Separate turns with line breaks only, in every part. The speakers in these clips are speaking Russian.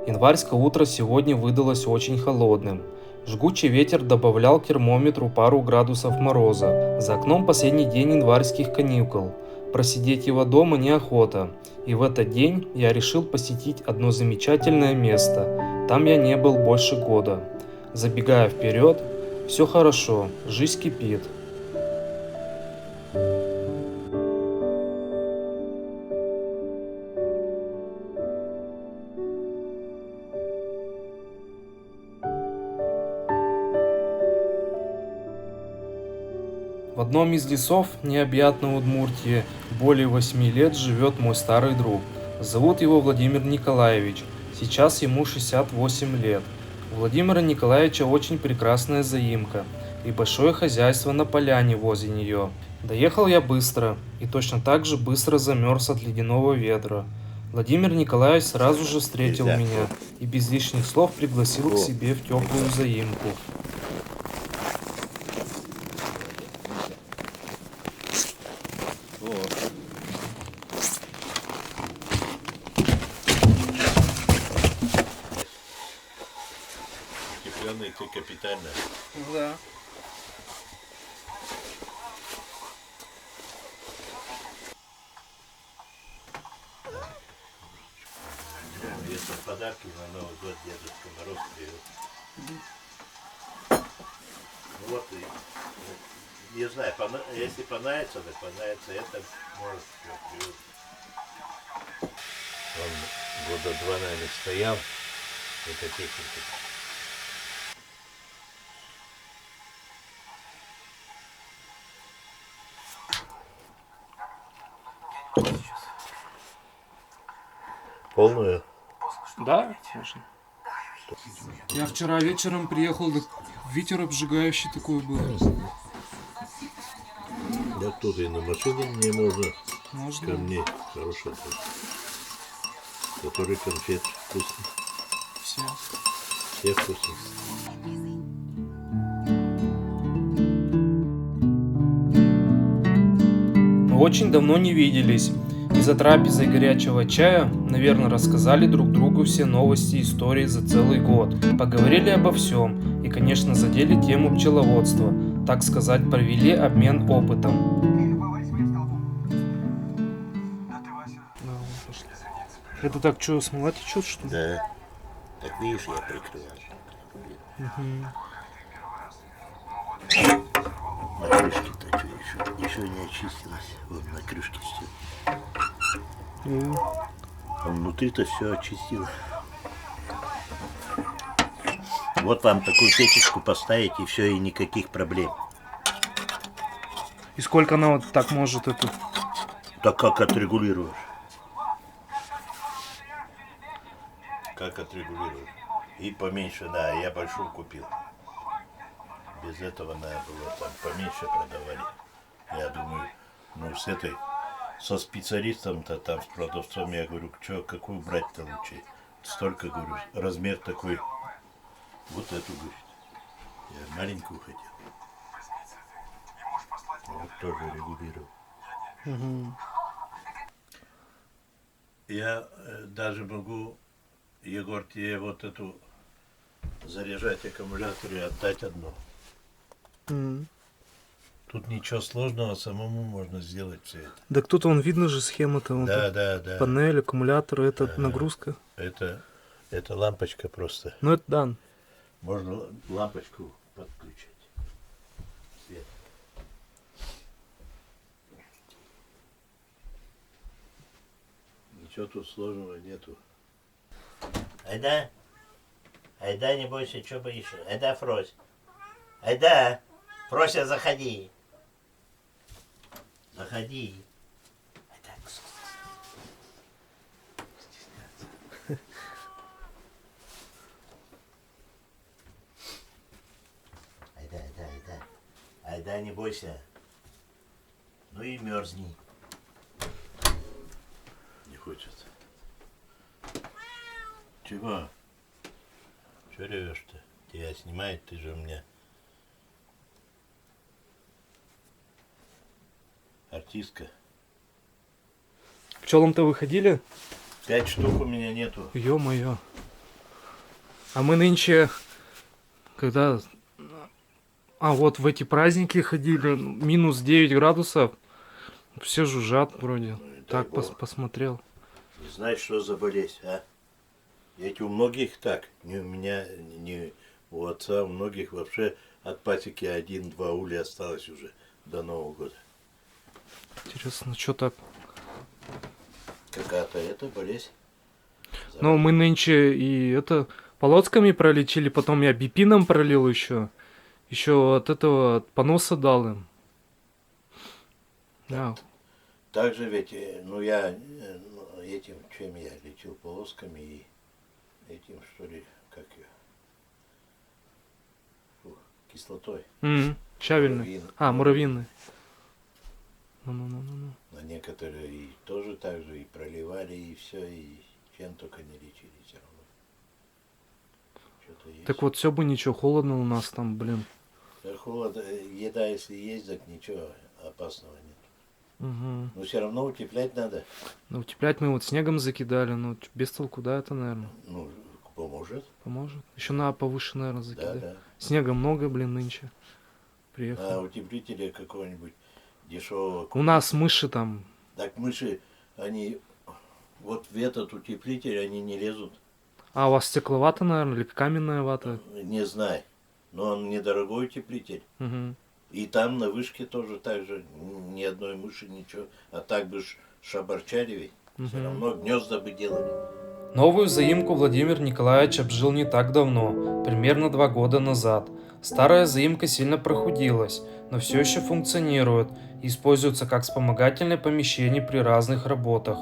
Январское утро сегодня выдалось очень холодным. Жгучий ветер добавлял к термометру пару градусов мороза. За окном последний день январских каникул. Просидеть его дома неохота. И в этот день я решил посетить одно замечательное место. Там я не был больше года. Забегая вперед, все хорошо, жизнь кипит. В одном из лесов необъятной Удмуртии более 8 лет живет мой старый друг. Зовут его Владимир Николаевич. Сейчас ему 68 лет. У Владимира Николаевича очень прекрасная заимка и большое хозяйство на поляне возле нее. Доехал я быстро и точно так же быстро замерз от ледяного ветра. Владимир Николаевич сразу же встретил меня и без лишних слов пригласил к себе в теплую заимку.
Утепленный ты капитально.
Да.
Если подарки на Новый год Дедушка Мороз привез. Ну вот и не знаю, если понравится, так понравится, это может все привез. Он года 2, наверное, стоял, эта техника. Полную?
Да, можно. Я вчера вечером приехал, ветер обжигающий такой был.
Да тут и на машине мне можно.
Можно?
Ко мне хорошая, который конфет вкусный.
Все.
Все вкусные.
Мы очень давно не виделись. И за трапезой горячего чая, наверное, рассказали друг другу все новости и истории за целый год. Поговорили обо всем и, конечно, задели тему пчеловодства. Так сказать, провели обмен опытом. Это так что, смола течет, что ли?
Да. Так видишь, я прикрыл. На крышке-то что еще не очистилось. Вот на крышке все. А внутри-то все очистило. Вот вам такую печечку поставить, и все, и никаких проблем.
И сколько она вот так может это?
Так как отрегулируешь? Как отрегулируешь? И поменьше, да, я большую купил. Без этого надо было там поменьше продавали. Я думаю, ну с этой, со специалистом-то там, с продавцом, я говорю, что, какую брать-то лучше? Столько, говорю, размер такой. Вот эту, говорит. Я маленькую хотел. Вот тоже регулировал. Я даже могу, Егор, тебе вот эту заряжать аккумулятор и отдать одну. Тут ничего сложного, самому можно сделать все это.
Да кто-то, он видно же схема-то. Вот
Да.
панель, аккумулятор, это нагрузка.
Это лампочка просто.
Ну это да.
Можно лампочку подключить. Свет. Ничего тут сложного нету. Айда, не бойся, что боишься? Айда, Фрось. Айда, Фрося, заходи. Заходи. Айда. Айда, не бойся. Ну и мерзни. Не хочет. Чего? Чего ревешь-то? Тебя снимает, ты же у меня артистка.
Пчелам-то выходили?
5 штук у меня нету.
Ё-моё. А мы нынче, когда... А вот в эти праздники ходили, минус 9 градусов. Все жужжат вроде.
Ну, и дай
Так
бог.
посмотрел.
Не знаешь, что за болезнь, а? Ведь у многих так. Не у меня, не у отца, у многих вообще от пасеки 1-2 уля осталось уже до Нового года.
Интересно, что так?
Какая-то эта болезнь.
Ну, мы нынче и это полосками пролечили, потом я бипином пролил еще. Еще от этого от поноса дал им. Да.
Также ведь, ну я этим, чем я лечил полосками и этим, что ли, как ее, кислотой.
Щавельный.
Муравьиный.
А, муравьиный. Ну.
На некоторые и тоже так же и проливали, и все, и чем только не лечили все равно. Что-то есть.
Так вот, все бы ничего, холодно у нас там, блин.
Да холод, еда если есть, так ничего опасного нет.
Угу.
Но все равно утеплять надо.
Ну, утеплять мы вот снегом закидали, ну, без толку, да, это, наверное,
Ну, поможет.
поможет. Еще надо повыше, наверное,
Да,
закидать.
да.
Снега много, блин, нынче. Приехал.
А утеплителя какого-нибудь дешевого.
У нас мыши там.
Так мыши, они вот в этот утеплитель они не лезут.
А у вас стекловата, наверное, или каменная вата?
Не знаю. Но он недорогой утеплитель.
Угу.
И там на вышке тоже так же ни одной мыши, ничего. А так бы шабарчали ведь. Все равно гнезда бы делали.
Новую заимку Владимир Николаевич обжил не так давно, примерно 2 года назад. Старая заимка сильно прохудилась, но все еще функционирует и используется как вспомогательное помещение при разных работах.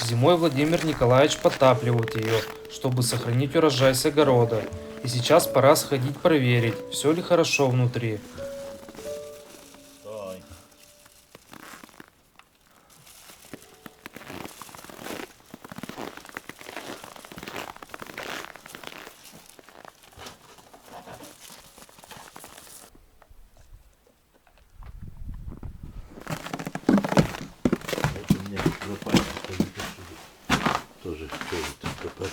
Зимой Владимир Николаевич подтапливает ее, чтобы сохранить урожай с огорода. И сейчас пора сходить проверить, все ли хорошо внутри.
Стой. Вот у меня пропали, тоже что-то пропали.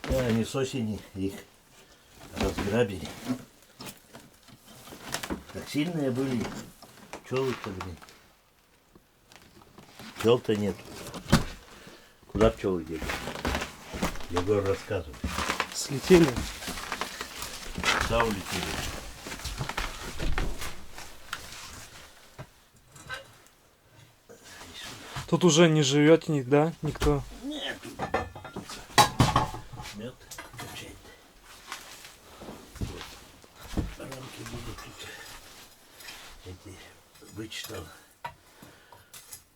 А, они с осени их разграбили. Так сильные были. Пчелы-то, блин. Пчел-то нет. Куда пчелы делись? Егор рассказывал.
Слетели.
Куда улетели?
Тут уже не живете, да, никто?
Нет. Мед качает. Вот. Рамки будут тут. Эти вычитал,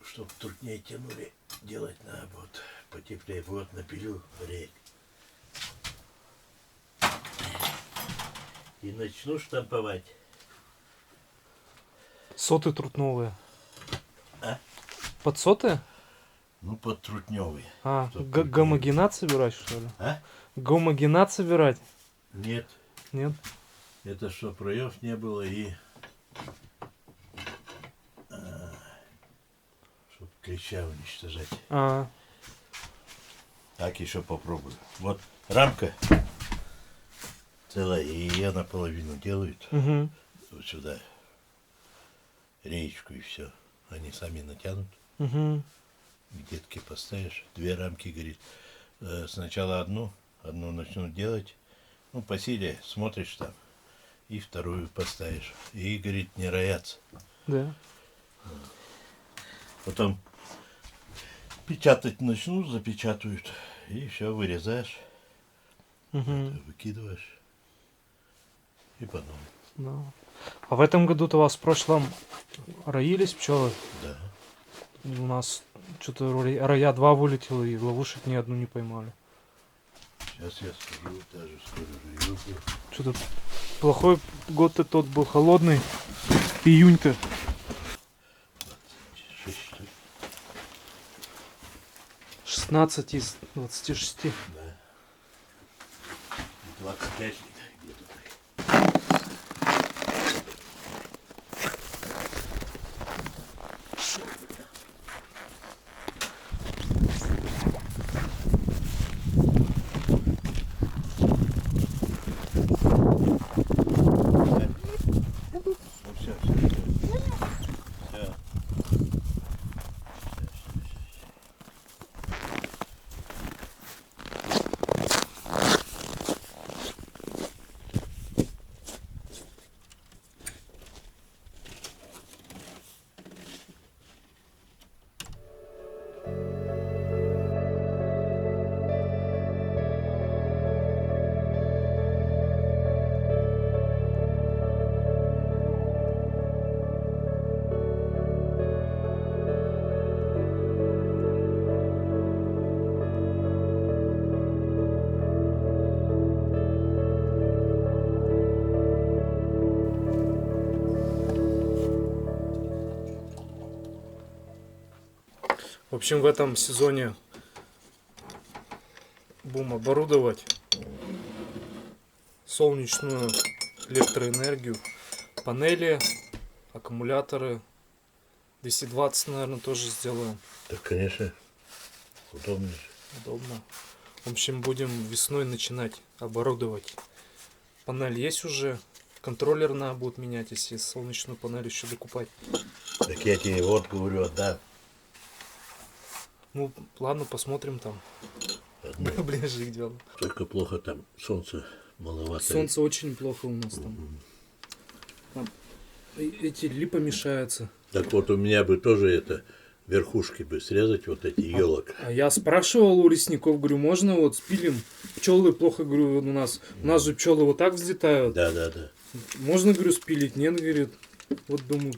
чтоб труднее тянули, делать надо вот потеплее. Вот напилю рейк. И начну штамповать.
Соты трутновые.
А?
Под соты?
Ну, под трутневые.
А,
Чтоб труднее.
гомогенат собирать, что ли?
А?
Гомогенат собирать?
Нет.
Нет?
Это чтоб роев не было и чтоб клеща уничтожать.
А,
Так еще попробую. Вот рамка целая, и ее наполовину делают.
угу.
Вот сюда реечку и все. Они сами натянут.
Угу.
Детки поставишь. 2 рамки, говорит. Сначала одну начнут делать. Ну, по силе смотришь там. И вторую поставишь. И, говорит, не роятся.
Да.
Потом печатать начнут, запечатают. И все, вырезаешь,
Угу.
выкидываешь. И потом.
Да. А в этом году-то у вас в прошлом роились пчелы?
Да.
У нас что-то роя 2 вылетело, и ловушек ни одну не поймали.
Сейчас я скажу, даже скоро рою будет.
Что-то плохой год-то тот был, холодный. Июнь-то.
6, что ли?
16 из 26.
Да. 25 где-то так.
В общем, в этом сезоне будем оборудовать солнечную электроэнергию, панели, аккумуляторы. 220, наверное, тоже сделаем.
Да, конечно, удобно же.
Удобно. В общем, будем весной начинать оборудовать. Панель есть уже. Контроллер надо будет менять, если солнечную панель еще докупать.
Так я тебе вот говорю, да.
Ну, ладно, посмотрим там. Ближе к делу.
Только плохо там, солнце маловато.
Солнце очень плохо у нас там. Там эти липы мешаются.
Так вот у меня бы тоже это, верхушки бы срезать, вот эти елок.
А я спрашивал у лесников, говорю, можно вот спилим? Пчелы плохо, говорю, у нас же пчелы вот так взлетают.
Да.
Можно, говорю, спилить? Нет, говорит. Вот думаю,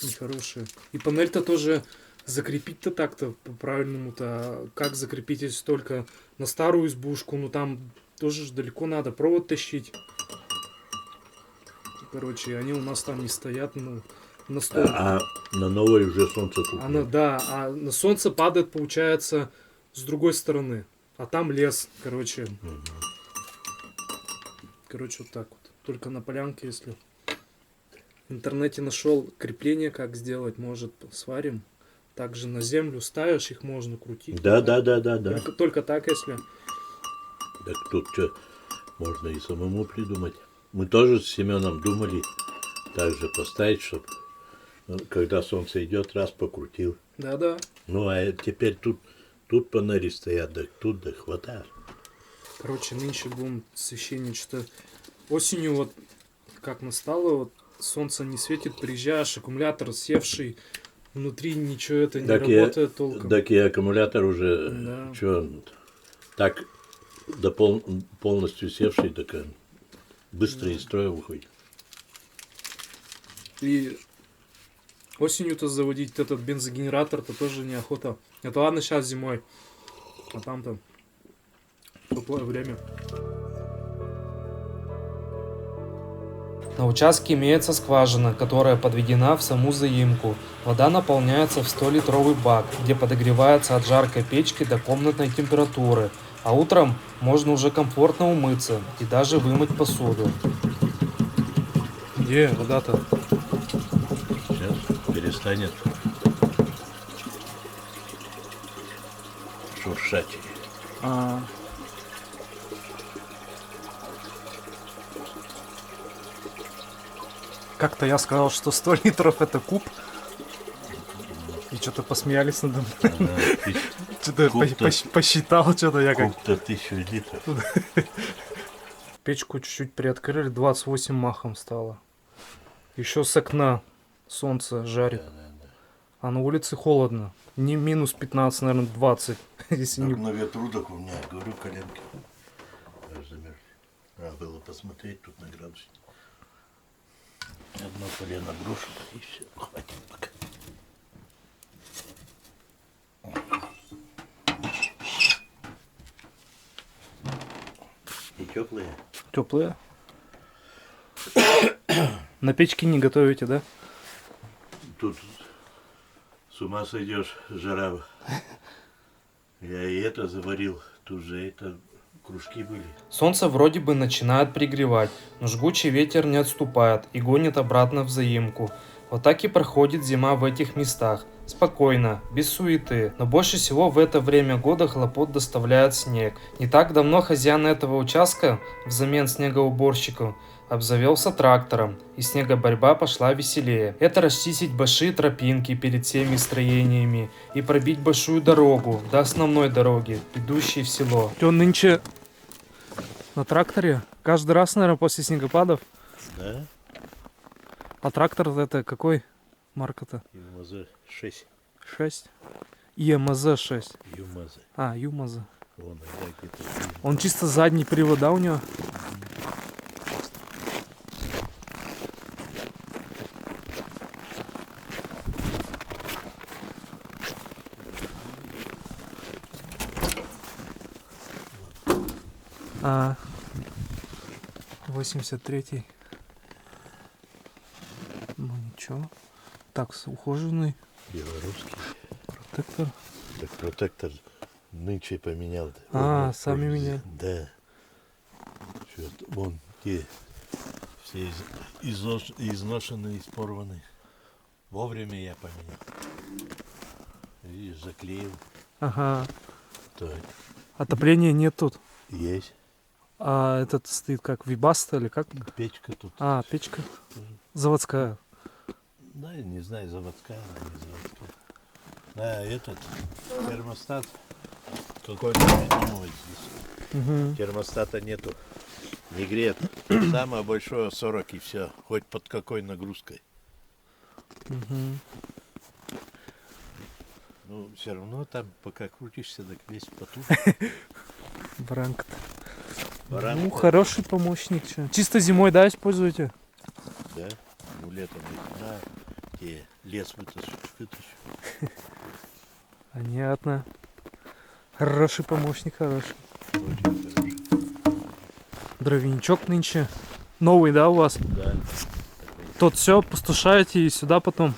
нехорошие. И панель-то тоже закрепить-то так-то по-правильному-то. А как закрепить, если только на старую избушку? Ну там тоже ж далеко надо провод тащить. Короче, они у нас там не стоят, ну, на стол.
А на новой уже солнце тут.
А на солнце падает, получается, с другой стороны. А там лес, короче. Короче, вот так вот. Только на полянке, если в интернете нашел крепление, как сделать, может, сварим. Также на землю ставишь, их можно крутить.
Да.
Только так, если...
Так тут что, можно и самому придумать. Мы тоже с Семеном думали так же поставить, чтобы когда солнце идет, раз покрутил.
Да.
Ну а теперь тут панели стоят, да тут да хватает.
Короче, нынче будем освещение что-то... Осенью вот как настало, вот солнце не светит, приезжаешь, аккумулятор севший, внутри ничего это не работает толком.
Так и аккумулятор уже,
Да.
что, так полностью севший, так быстро из строя выходит.
И осенью-то заводить этот бензогенератор-то тоже неохота. Это ладно сейчас зимой, а там-то теплое время. На участке имеется скважина, которая подведена в саму заимку. Вода наполняется в 100-литровый бак, где подогревается от жаркой печки до комнатной температуры. А утром можно уже комфортно умыться и даже вымыть посуду. Где вода-то?
Сейчас перестанет шуршать.
Как-то я сказал, что 100 литров это куб. И что-то посмеялись надо мной. Что-то посчитал, что-то я как...
Куб-то 1000 литров.
Печку чуть-чуть приоткрыли, 28 махом стало. Еще с окна солнце жарит. А на улице холодно. Не минус 15, наверное, 20. Если не...
На ветру, так у меня, говорю, коленки аж замерзли. Надо было посмотреть тут на градусник. Одно колено брошу, и все, хватит пока. И теплые.
Теплые. На печке не готовите, да?
Тут с ума сойдешь, жара. Я и это заварил, тут же это кружки были.
Солнце вроде бы начинает пригревать, но жгучий ветер не отступает и гонит обратно в заимку. Вот так и проходит зима в этих местах. Спокойно, без суеты. Но больше всего в это время года хлопот доставляет снег. Не так давно хозяин этого участка, взамен снегоуборщиков, обзавелся трактором, и снегоборьба пошла веселее. Это расчистить большие тропинки перед всеми строениями и пробить большую дорогу до основной дороги, идущей в село. Ты нынче на тракторе? Каждый раз, наверное, после снегопадов?
Да?
А трактор это какой марка-то?
ЮМЗ-6.
6? ИМЗ-6.
ЮМЗ.
А, ЮМЗ.
Вон, да, где-то.
Он чисто задний привод, да, у него? А, 83-й. Ну ничего. Так, ухоженный.
Белорусский.
Протектор.
Так протектор нынче поменял.
А,
Вот,
сами
вот,
меняли.
Да. Что-то вон те все изношенные, порванные. Вовремя я поменял. И заклеил.
Ага.
Так,
Отопления нет тут.
есть.
А этот стоит как Вибаста или как?
Печка тут.
А, печка. Заводская.
Да, я не знаю, заводская она, не заводская. Да, этот термостат какой-то новый здесь.
Угу.
Термостата нету. Не греет. Самое большое 40 и все. Хоть под какой нагрузкой.
Угу.
Ну, все равно там, пока крутишься, так весь потух.
Баранка-то.
Баранка.
Ну, хороший помощник. Чё. Чисто зимой, да, используете?
Да? Ну, летом их на те лес вытащу.
Понятно. Хороший помощник, хороший.
Очень хороший.
Дровяничок нынче. Новый, да, у вас?
Да.
Тот все опустошаете и сюда потом.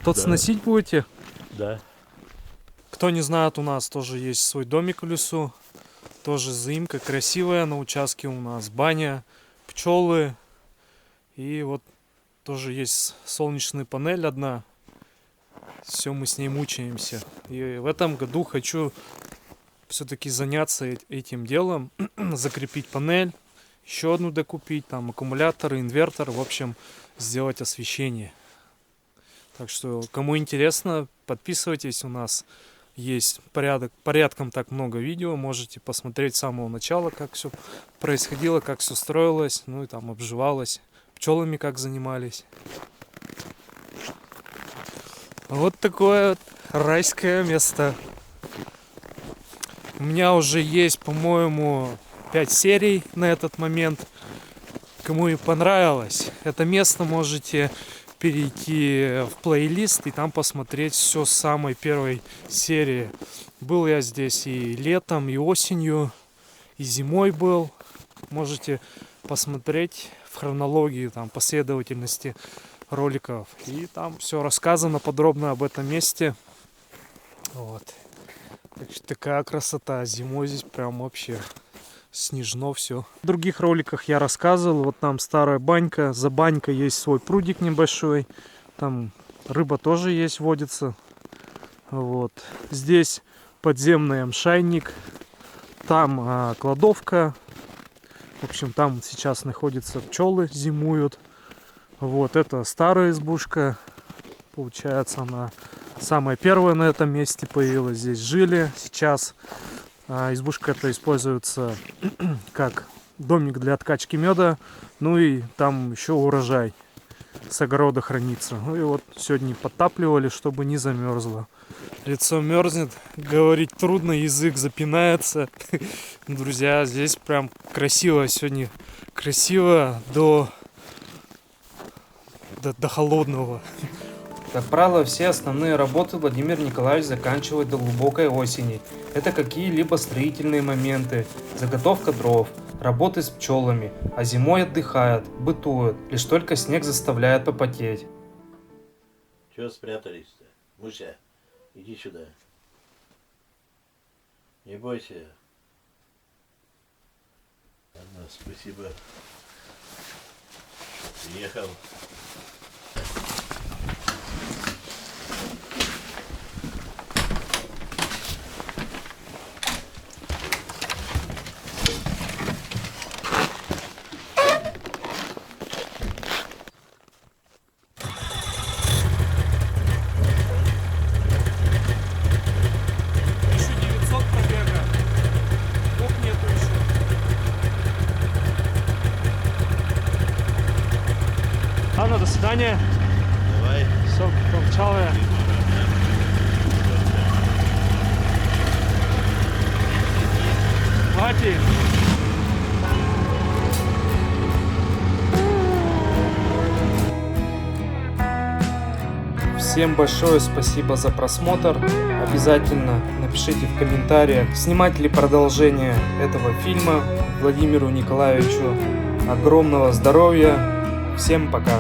Тот
Да.
сносить будете?
Да.
Кто не знает, у нас тоже есть свой домик в лесу. Тоже заимка красивая на участке у нас. Баня, пчелы. И вот тоже есть солнечная панель одна. Все, мы с ней мучаемся. И в этом году хочу все-таки заняться этим делом. Закрепить панель. Еще одну докупить. Там аккумулятор, инвертор. В общем, сделать освещение. Так что, кому интересно, подписывайтесь. У нас есть порядком так много видео. Можете посмотреть с самого начала, как все происходило, как все строилось. Ну и там обживалось. Пчелами как занимались. Вот такое вот райское место. У меня уже есть, по-моему, 5 серий на этот момент. Кому и понравилось это место, можете перейти в плейлист и там посмотреть все с самой первой серии. Был я здесь и летом, и осенью, и зимой был. Можете посмотреть в хронологии, там, последовательности роликов. И там все рассказано подробно об этом месте. Вот. Так что такая красота. Зимой здесь прям вообще снежно все. В других роликах я рассказывал. Вот там старая банька. За банькой есть свой прудик небольшой. Там рыба тоже есть, водится. Вот. Здесь подземный амшайник. Там кладовка. В общем, там сейчас находятся пчелы, зимуют. Вот, это старая избушка. Получается, она самая первая на этом месте появилась. Здесь жили. Сейчас избушка эта используется как домик для откачки меда. Ну и там еще урожай с огорода хранится. Ну и вот сегодня подтапливали, чтобы не замерзло. Лицо мерзнет, говорить трудно, язык запинается. Друзья, здесь прям красиво сегодня. Красиво до холодного. Как правило, все основные работы Владимир Николаевич заканчивает до глубокой осени. Это какие-либо строительные моменты, заготовка дров, работы с пчелами, а зимой отдыхает, бытует, лишь только снег заставляет попотеть.
Чего спрятались-то? Муся, иди сюда. Не бойся. Ладно, спасибо. Приехал.
Ладно, до свидания.
Давай.
Все, помчал я. Хватит. Всем большое спасибо за просмотр. Обязательно напишите в комментариях, снимать ли продолжение этого фильма. Владимиру Николаевичу огромного здоровья. Всем пока.